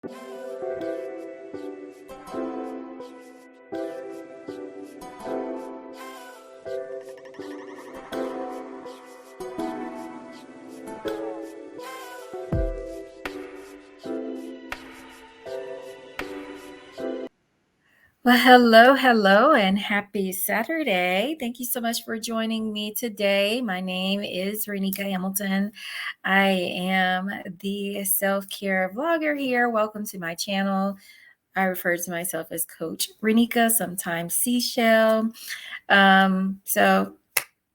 Well, hello, and happy Saturday. Thank you so much for joining me today. My name is Renika Hamilton. I am the self care vlogger here. Welcome to my channel. I refer to myself as Coach Renika, sometimes Seashell. So,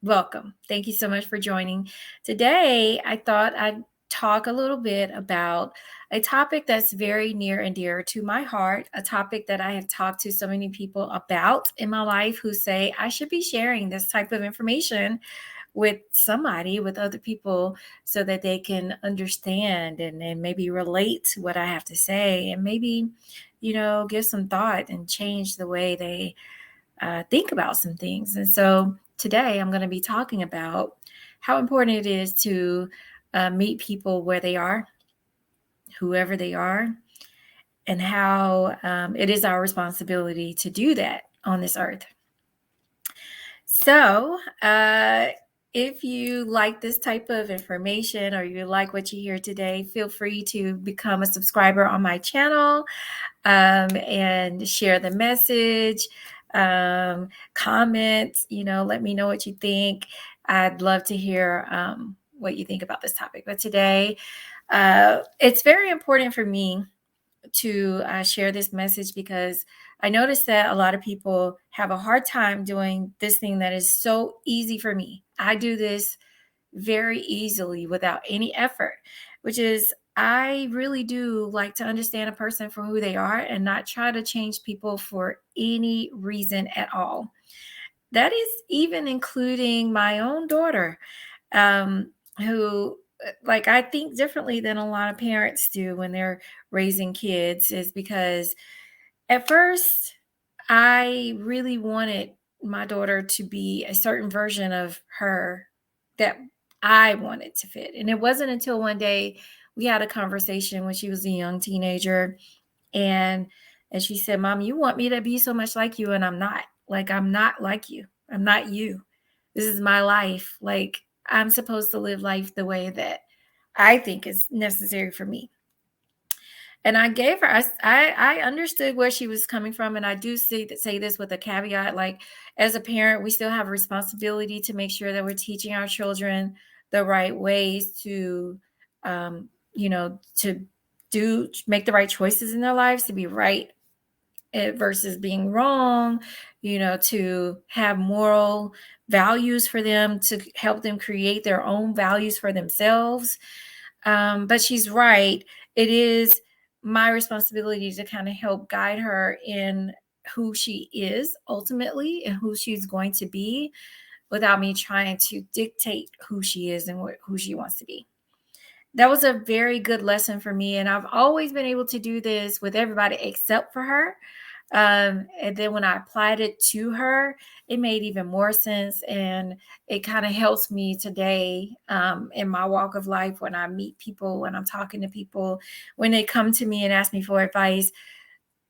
welcome. Thank you so much for joining. Today, I thought I'd talk a little bit about a topic that's very near and dear to my heart, a topic that I have talked to so many people about in my life who say I should be sharing this type of information with somebody, with other people, so that they can understand and maybe relate to what I have to say and maybe, give some thought and change the way they think about some things. And so today I'm going to be talking about how important it is to meet people where they are, whoever they are, and how it is our responsibility to do that on this earth. So, if you like this type of information or you like what you hear today, feel free to become a subscriber on my channel and share the message. Comment, let me know what you think. I'd love to hear what you think about this topic. But today, it's very important for me to share this message because I noticed that a lot of people have a hard time doing this thing that is so easy for me. I do this very easily without any effort, which is I really do like to understand a person for who they are and not try to change people for any reason at all. That is even including my own daughter, who like I think differently than a lot of parents do when they're raising kids, is because at first I really wanted my daughter to be a certain version of her that I wanted to fit. And it wasn't until one day we had a conversation when she was a young teenager, and she said, "Mom, you want me to be so much like you, and I'm not. Like, I'm not like you. I'm not you. This is my life. Like, I'm supposed to live life the way that I think is necessary for me." And I gave her, I understood where she was coming from. And I do say this with a caveat, like as a parent, we still have a responsibility to make sure that we're teaching our children the right ways to, to make the right choices in their lives, to be right versus being wrong, to have moral values for them, to help them create their own values for themselves. But she's right. It is my responsibility to kind of help guide her in who she is ultimately and who she's going to be without me trying to dictate who she is and who she wants to be. That was a very good lesson for me. And I've always been able to do this with everybody except for her. And then when I applied it to her, it made even more sense. And it kind of helps me today in my walk of life when I meet people, when I'm talking to people, when they come to me and ask me for advice.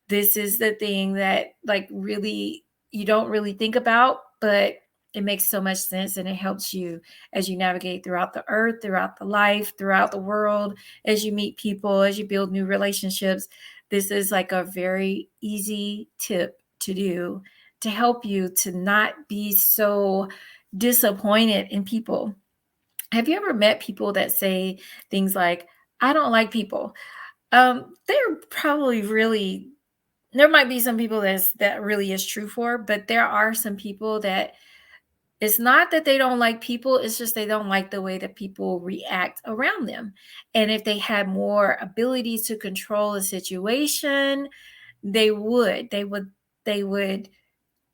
This is the thing that like really you don't really think about, but it makes so much sense and it helps you as you navigate throughout the earth, throughout the life, throughout the world, as you meet people, as you build new relationships. This is like a very easy tip to do to help you to not be so disappointed in people. Have you ever met people that say things like, I don't like people? They're probably really, there might be some people that really is true for, but there are some people that it's not that they don't like people, it's just they don't like the way that people react around them. And if they had more ability to control a situation, they would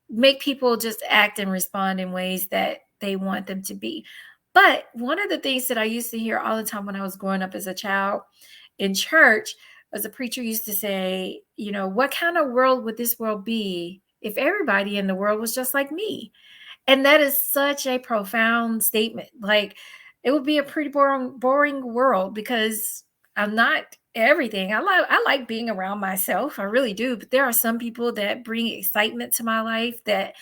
make people just act and respond in ways that they want them to be. But one of the things that I used to hear all the time when I was growing up as a child in church was a preacher used to say, what kind of world would this world be if everybody in the world was just like me? And that is such a profound statement. Like, it would be a pretty boring world because I'm not everything. I like being around myself. I really do. But there are some people that bring excitement to my life, that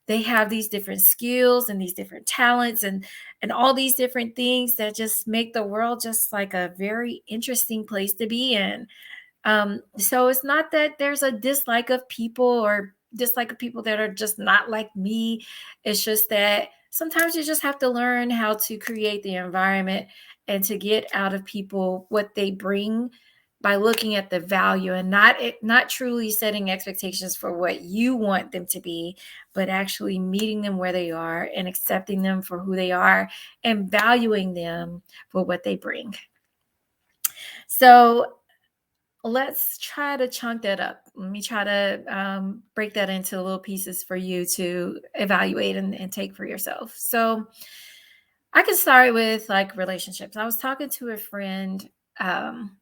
they have these different skills and these different talents and all these different things that just make the world just like a very interesting place to be in. So it's not that there's a dislike of people or dislike of people that are just not like me. It's just that sometimes you just have to learn how to create the environment and to get out of people what they bring by looking at the value and not truly setting expectations for what you want them to be, but actually meeting them where they are and accepting them for who they are and valuing them for what they bring. So let's try to chunk that up. Let me try to break that into little pieces for you to evaluate and take for yourself. So I can start with like relationships. I was talking to a friend um,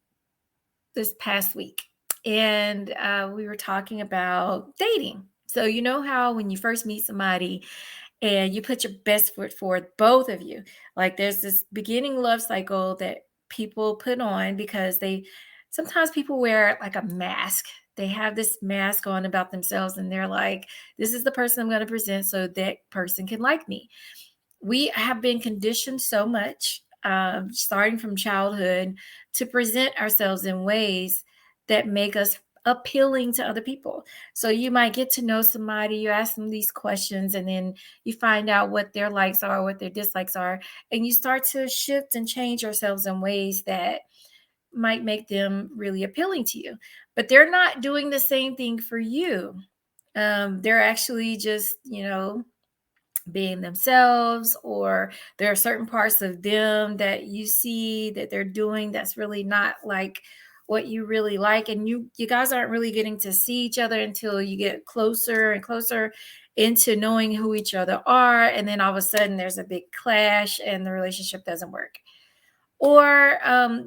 this past week, and we were talking about dating. So, you know how when you first meet somebody and you put your best foot forward, both of you, like there's this beginning love cycle that people put on because they sometimes people wear like a mask. They have this mask on about themselves and they're like, this is the person I'm going to present so that person can like me. We have been conditioned so much, starting from childhood, to present ourselves in ways that make us appealing to other people. So you might get to know somebody, you ask them these questions, and then you find out what their likes are, what their dislikes are, and you start to shift and change yourselves in ways that might make them really appealing to you. But they're not doing the same thing for you. They're actually just, being themselves, or there are certain parts of them that you see that they're doing that's really not like what you really like, and you guys aren't really getting to see each other until you get closer and closer into knowing who each other are, and then all of a sudden there's a big clash and the relationship doesn't work. Or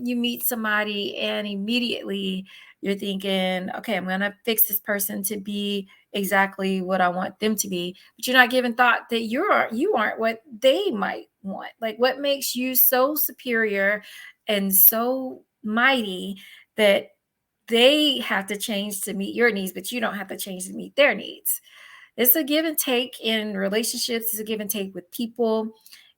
you meet somebody and immediately you're thinking, okay, I'm going to fix this person to be exactly what I want them to be. But you're not giving thought that you aren't what they might want. Like what makes you so superior and so mighty that they have to change to meet your needs, but you don't have to change to meet their needs. It's a give and take in relationships, it's a give and take with people.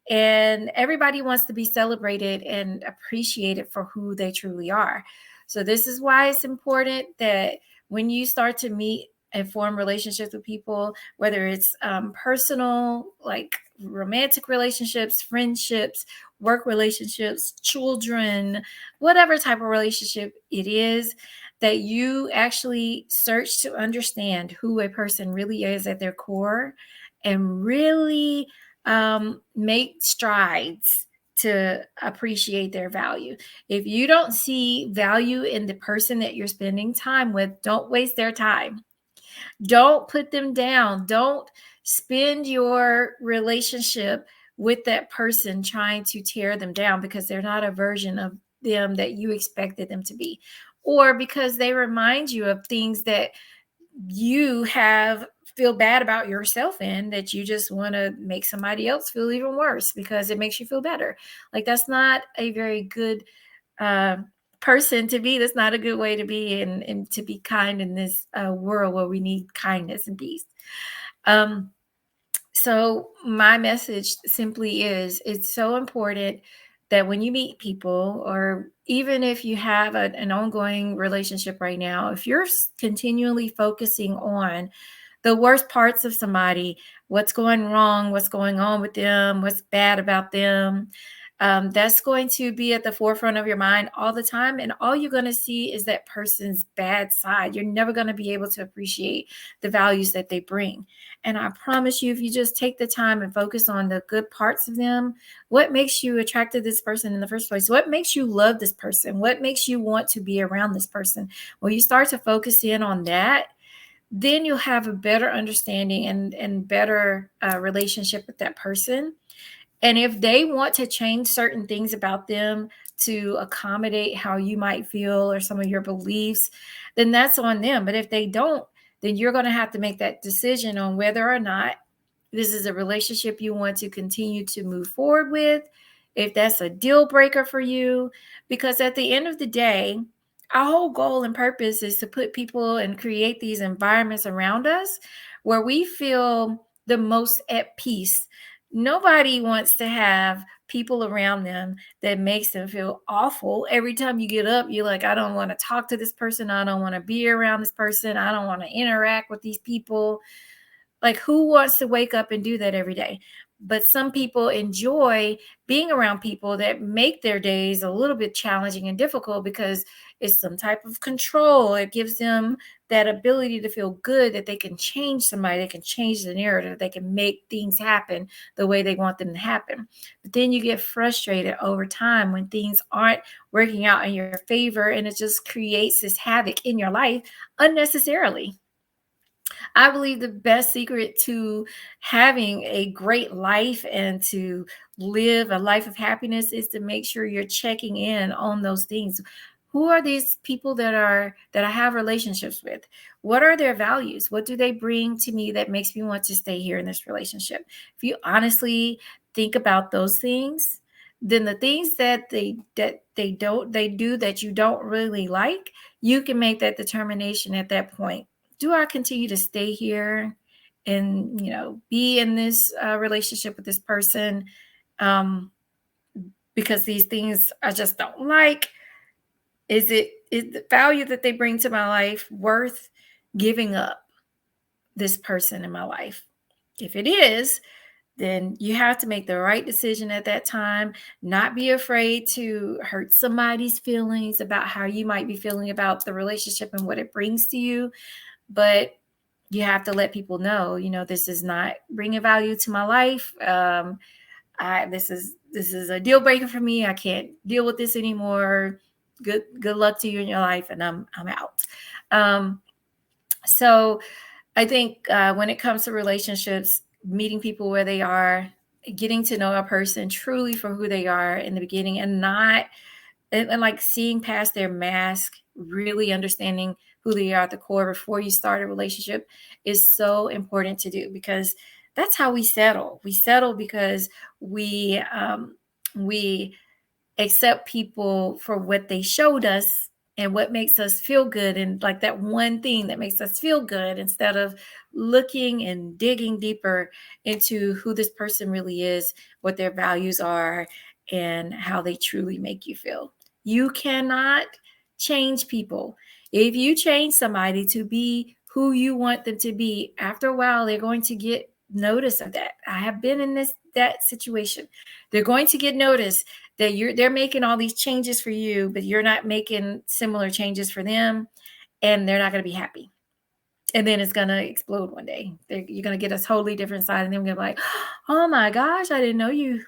And everybody wants to be celebrated and appreciated for who they truly are. So, this is why it's important that when you start to meet and form relationships with people, whether it's personal, like romantic relationships, friendships, work relationships, children, whatever type of relationship it is, that you actually search to understand who a person really is at their core and really make strides to appreciate their value. If you don't see value in the person that you're spending time with, don't waste their time. Don't put them down. Don't spend your relationship with that person trying to tear them down because they're not a version of them that you expected them to be, or because they remind you of things that you have feel bad about yourself in, that you just want to make somebody else feel even worse because it makes you feel better. Like that's not a very good uh, person to be. That's not a good way to be, and to be kind in this world where we need kindness and peace. Um, so my message simply is it's so important that when you meet people, or even if you have an ongoing relationship right now, if you're continually focusing on the worst parts of somebody, what's going wrong, what's going on with them, what's bad about them, that's going to be at the forefront of your mind all the time. And all you're going to see is that person's bad side. You're never going to be able to appreciate the values that they bring. And I promise you, if you just take the time and focus on the good parts of them, what makes you attracted to this person in the first place? What makes you love this person? What makes you want to be around this person? When you start to focus in on that, then you'll have a better understanding and better relationship with that person. And if they want to change certain things about them to accommodate how you might feel or some of your beliefs, then that's on them. But if they don't, then you're going to have to make that decision on whether or not this is a relationship you want to continue to move forward with, if that's a deal breaker for you. Because at the end of the day, Our whole goal and purpose is to put people and create these environments around us where we feel the most at peace. Nobody wants to have people around them that makes them feel awful. Every time you get up, you're like, I don't want to talk to this person. I don't want to be around this person. I don't want to interact with these people. Like, who wants to wake up and do that every day? But some people enjoy being around people that make their days a little bit challenging and difficult because it's some type of control. It gives them that ability to feel good that they can change somebody, they can change the narrative, they can make things happen the way they want them to happen. But then you get frustrated over time when things aren't working out in your favor, and it just creates this havoc in your life unnecessarily. I believe the best secret to having a great life and to live a life of happiness is to make sure you're checking in on those things. Who are these people that I have relationships with? What are their values? What do they bring to me that makes me want to stay here in this relationship? If you honestly think about those things, then the things that they do that you don't really like, you can make that determination at that point. Do I continue to stay here and be in this relationship with this person um, because these things I just don't like? Is the value that they bring to my life worth giving up this person in my life? If it is, then you have to make the right decision at that time. Not be afraid to hurt somebody's feelings about how you might be feeling about the relationship and what it brings to you. But you have to let people know, this is not bringing value to my life. This is a deal breaker for me. I can't deal with this anymore. Good luck to you in your life, and I'm out. Um, so I think when it comes to relationships, meeting people where they are, getting to know a person truly for who they are in the beginning, and not and like seeing past their mask, really understanding who they are at the core before you start a relationship is so important to do, because that's how we settle. We settle because we accept people for what they showed us and what makes us feel good, and like that one thing that makes us feel good, instead of looking and digging deeper into who this person really is, what their values are, and how they truly make you feel. You cannot change people. If you change somebody to be who you want them to be, after a while they're going to get notice of that. I have been in that situation. They're going to get notice that they're making all these changes for you, but you're not making similar changes for them, and they're not going to be happy. And then it's going to explode one day. You're going to get a totally different side, and they're going to be like, oh my gosh, I didn't know you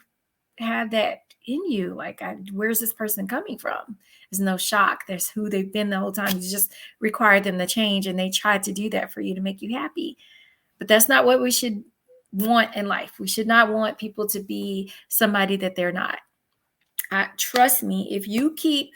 had that in you. Like, where's this person coming from? There's no shock. There's who they've been the whole time. You just required them to change, and they tried to do that for you to make you happy. But that's not what we should want in life. We should not want people to be somebody that they're not. Trust me, if you keep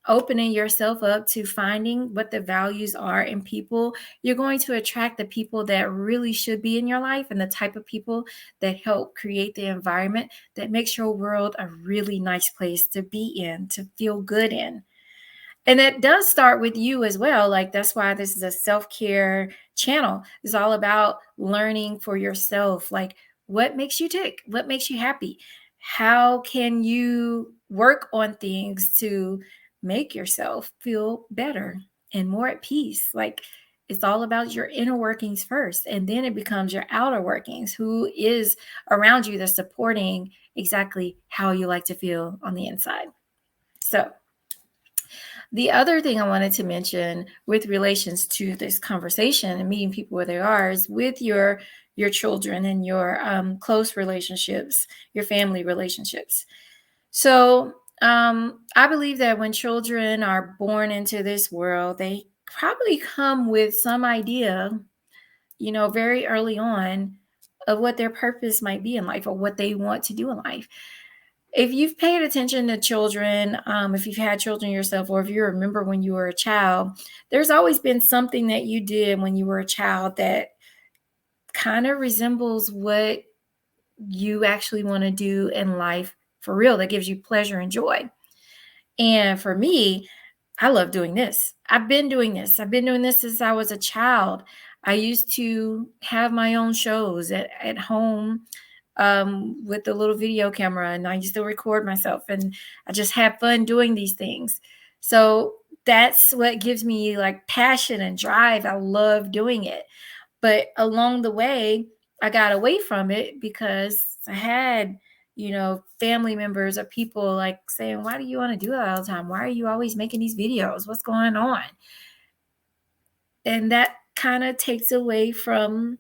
opening yourself up to finding what the values are in people, you're going to attract the people that really should be in your life, and the type of people that help create the environment that makes your world a really nice place to be in, to feel good in. And it does start with you as well. Like, that's why this is a self-care channel. It's all about learning for yourself. Like, what makes you tick? What makes you happy? How can you work on things to make yourself feel better and more at peace? Like, it's all about your inner workings first, and then it becomes your outer workings. Who is around you that's supporting exactly how you like to feel on the inside? So, the other thing I wanted to mention with relations to this conversation and meeting people where they are is with your children and your close relationships, your family relationships. So I believe that when children are born into this world, they probably come with some idea, very early on, of what their purpose might be in life or what they want to do in life. If you've paid attention to children, if you've had children yourself, or if you remember when you were a child, there's always been something that you did when you were a child that kind of resembles what you actually want to do in life for real, that gives you pleasure and joy. And for me, I love doing this. I've been doing this. I've been doing this since I was a child. I used to have my own shows at home with the little video camera, and I used to record myself, and I just had fun doing these things. So that's what gives me like passion and drive. I love doing it. But along the way, I got away from it because I had, family members or people like saying, "Why do you want to do that all the time? Why are you always making these videos? What's going on?" And that kind of takes away from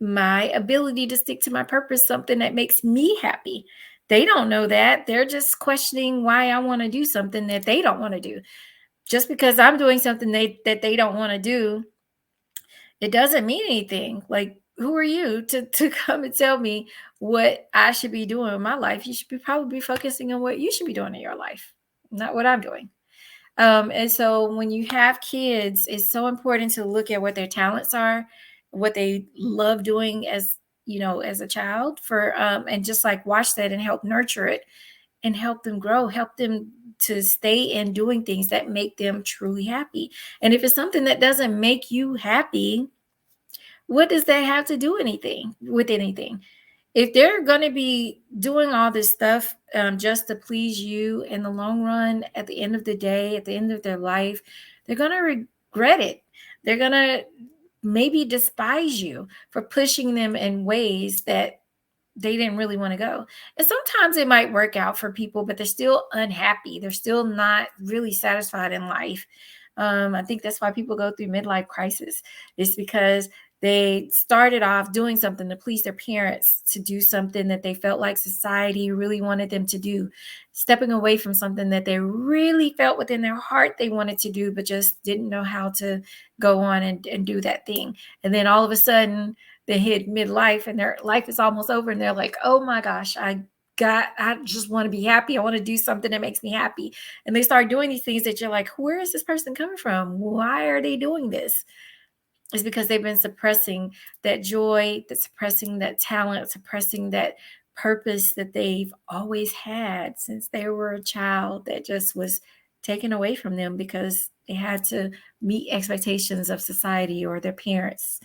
my ability to stick to my purpose, something that makes me happy. They don't know that. They're just questioning why I want to do something that they don't want to do. Just because I'm doing something that they don't want to do, it doesn't mean anything. Like, who are you to come and tell me what I should be doing in my life? You should be probably focusing on what you should be doing in your life, not what I'm doing. And so when you have kids, it's so important to look at what their talents are, what they love doing as a child and just like watch that and help nurture it and help them grow, help them to stay in doing things that make them truly happy. And if it's something that doesn't make you happy, what does that have to do anything with anything? If they're going to be doing all this stuff just to please you in the long run, at the end of the day, at the end of their life, they're going to regret it. They're going to maybe despise you for pushing them in ways that they didn't really want to go. And sometimes it might work out for people, but they're still unhappy. They're still not really satisfied in life. I think that's why people go through midlife crisis. It's because they started off doing something to please their parents, to do something that they felt like society really wanted them to do, stepping away from something that they really felt within their heart they wanted to do, but just didn't know how to go on and do that thing. And then all of a sudden, they hit midlife and their life is almost over, and they're like, oh my gosh, I just want to be happy. I want to do something that makes me happy. And they start doing these things that you're like, where is this person coming from? Why are they doing this? It's because they've been suppressing that joy, that suppressing that talent, suppressing that purpose that they've always had since they were a child, that just was taken away from them because they had to meet expectations of society or their parents.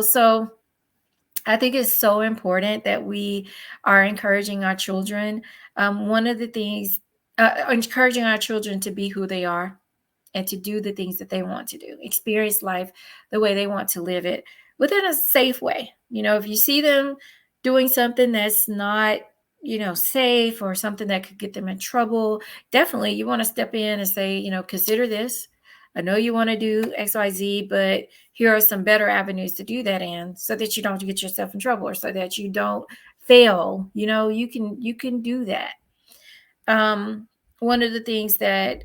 So I think it's so important that we are encouraging our children. One of the things, encouraging our children to be who they are and to do the things that they want to do, experience life the way they want to live it within a safe way. If you see them doing something that's not, safe, or something that could get them in trouble, definitely you want to step in and say, consider this. I know you want to do XYZ, but here are some better avenues to do that in, so that you don't get yourself in trouble, or so that you don't fail. You can do that. One of the things that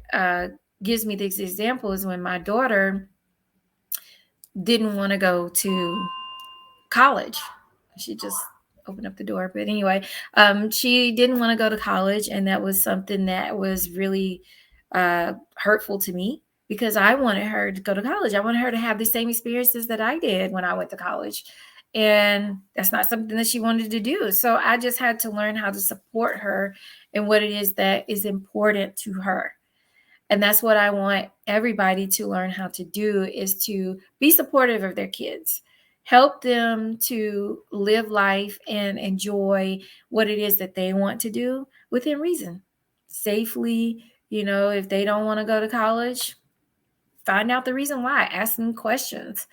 gives me this example is when my daughter didn't want to go to college. She just opened up the door. But anyway, she didn't want to go to college. And that was something that was really hurtful to me, because I wanted her to go to college. I wanted her to have the same experiences that I did when I went to college. And that's not something that she wanted to do. So I just had to learn how to support her in what it is that is important to her. And that's what I want everybody to learn how to do, is to be supportive of their kids. Help them to live life and enjoy what it is that they want to do within reason, safely. If they don't want to go to college, find out the reason why, ask them questions,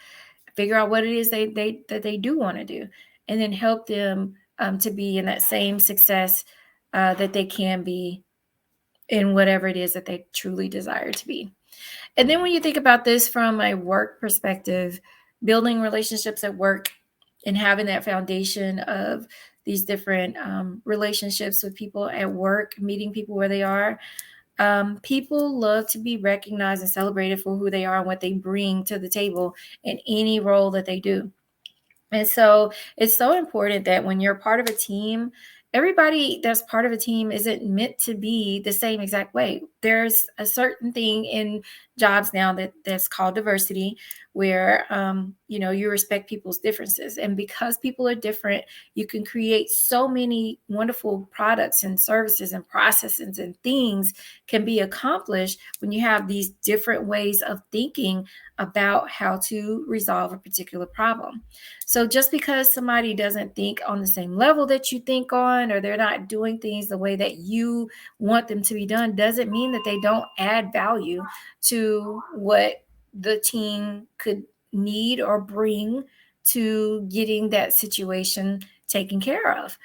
figure out what it is that they do want to do, and then help them to be in that same success that they can be in whatever it is that they truly desire to be. And then when you think about this from a work perspective, building relationships at work and having that foundation of these different relationships with people at work, meeting people where they are, people love to be recognized and celebrated for who they are and what they bring to the table in any role that they do. And so it's so important that when you're part of a team, everybody that's part of a team isn't meant to be the same exact way. There's a certain thing in jobs now that's called diversity, where you respect people's differences. And because people are different, you can create so many wonderful products and services and processes, and things can be accomplished when you have these different ways of thinking about how to resolve a particular problem. So just because somebody doesn't think on the same level that you think on, or they're not doing things the way that you want them to be done, doesn't mean that they don't add value to what the team could need or bring to getting that situation taken care of.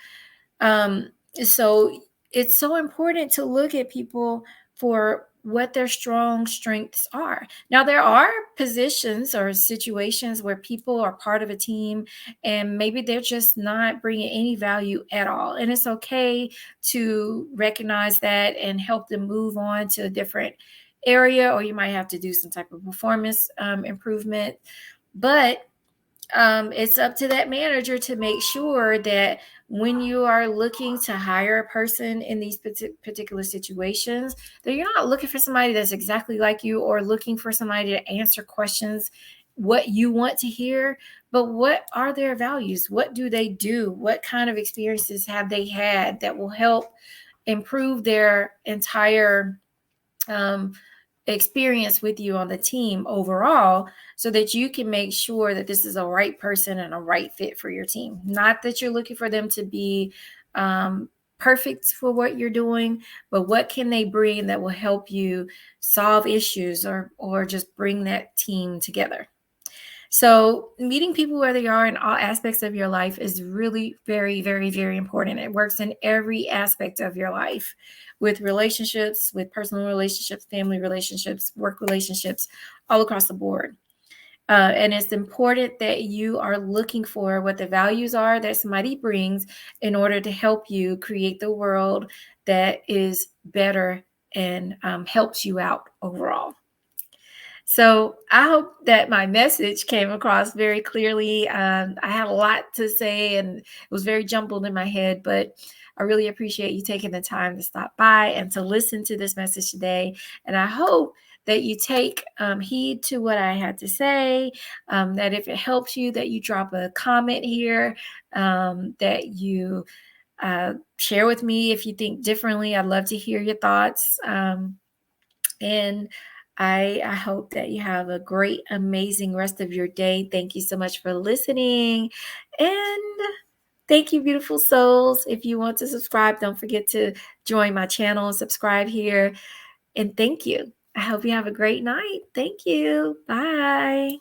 So it's so important to look at people for what their strong strengths are. Now, there are positions or situations where people are part of a team and maybe they're just not bringing any value at all. And it's okay to recognize that and help them move on to a different area, or you might have to do some type of performance improvement. But it's up to that manager to make sure that when you are looking to hire a person in these particular situations, that you're not looking for somebody that's exactly like you, or looking for somebody to answer questions what you want to hear, but what are their values? What do they do? What kind of experiences have they had that will help improve their entire um, experience with you on the team overall, so that you can make sure that this is a right person and a right fit for your team. Not that you're looking for them to be perfect for what you're doing, but what can they bring that will help you solve issues, or just bring that team together. So meeting people where they are in all aspects of your life is really very, very, very important. It works in every aspect of your life, with relationships, with personal relationships, family relationships, work relationships, all across the board. And it's important that you are looking for what the values are that somebody brings in order to help you create the world that is better and helps you out overall. So I hope that my message came across very clearly. I had a lot to say and it was very jumbled in my head, but I really appreciate you taking the time to stop by and to listen to this message today. And I hope that you take heed to what I had to say, that if it helps you, that you drop a comment here, that you share with me if you think differently. I'd love to hear your thoughts. And I hope that you have a great, amazing rest of your day. Thank you so much for listening. And thank you, beautiful souls. If you want to subscribe, don't forget to join my channel and subscribe here. And thank you. I hope you have a great night. Thank you. Bye.